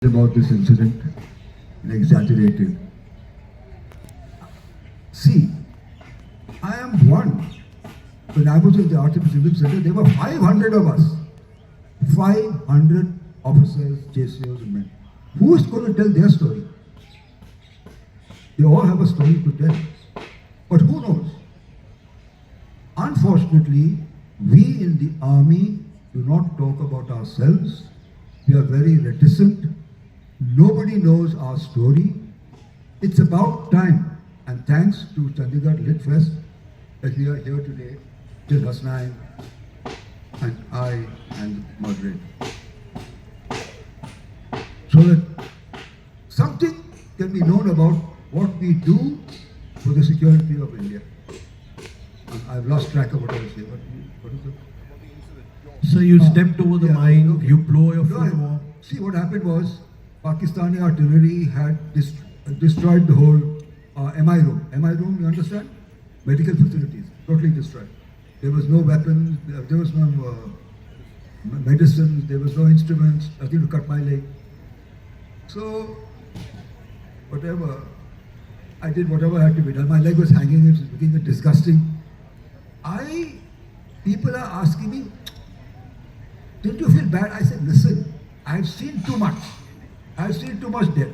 about this incident and exaggerated. See, I am one. When I was in the Artificial Living Center, there were 500 of us. 500 officers, JCOs and men. Who is going to tell their story? They all have a story to tell. But who knows? Unfortunately, we in the army do not talk about ourselves. We are very reticent. Nobody knows our story. It's about time. And thanks to Chandigarh Lit Fest that we are here today, Till Hasnain and I and moderator. So that something can be known about what we do for the security of India. I've lost track of what I was saying. What is it? So you stepped over the mine, okay. you blow your No, foot off. See, what happened was Pakistani artillery had destroyed the whole MI room. MI room, you understand? Medical facilities, totally destroyed. There was no weapons, there was no medicines, there was no instruments, nothing to cut my leg. So, whatever, I did whatever had to be done. My leg was hanging, it was looking disgusting. People are asking me, didn't you feel bad? I said, listen, I've seen too much. I've seen too much death.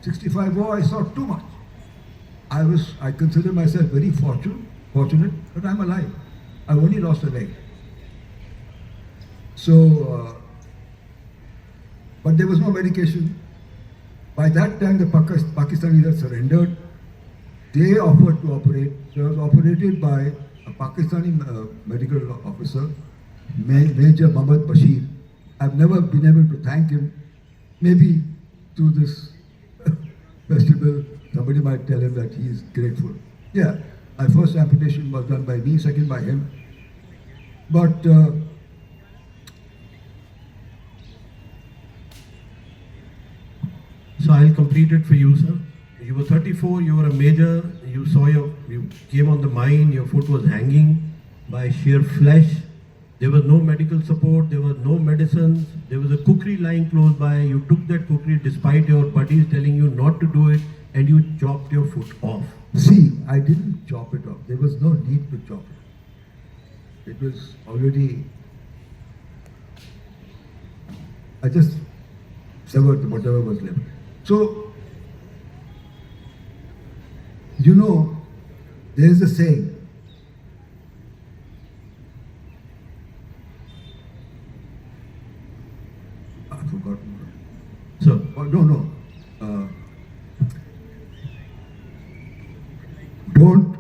65 war, I saw too much. I consider myself very fortunate, but I'm alive. I've only lost a leg. So, but there was no medication. By that time, the Pakistanis had surrendered. They offered to operate. So I was operated by a Pakistani medical officer, Major Mohammad Bashir. I've never been able to thank him. Maybe through this festival, somebody might tell him that he is grateful. Yeah, my first amputation was done by me, second by him. But So I'll complete it for you, sir. You were 34, you were a major, you came on the mine, your foot was hanging by sheer flesh. There was no medical support, there was no medicines, there was a cookery lying close by. You took that cookery despite your buddies telling you not to do it, and you chopped your foot off. see, I didn't chop it off. There was no need to chop it. It was already, I just severed whatever was left. So, you know, there's a saying, I've forgotten. So, Oh, no. Don't.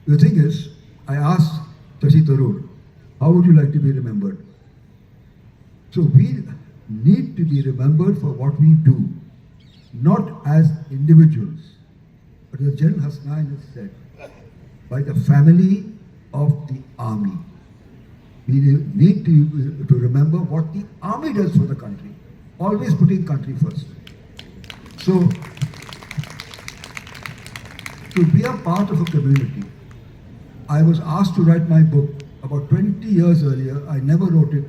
The thing is, I asked Shashi Tharoor, how would you like to be remembered? So we need to be remembered for what we do, not as individuals, but as General Hasnain has said, by the family of the army. We need to remember what the army does for the country, always putting country first. So, to be a part of a community, I was asked to write my book about 20 years earlier. I never wrote it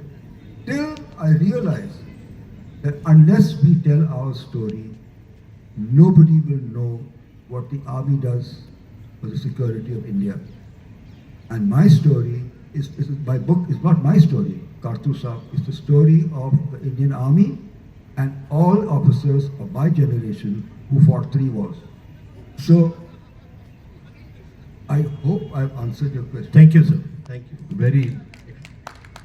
till I realized that unless we tell our story, nobody will know what the army does for the security of India. And my story my book is not my story, Kartu Saab, it's the story of the Indian Army and all officers of my generation who fought 3 wars. So, I hope I've answered your question. thank you, sir. Thank you. Very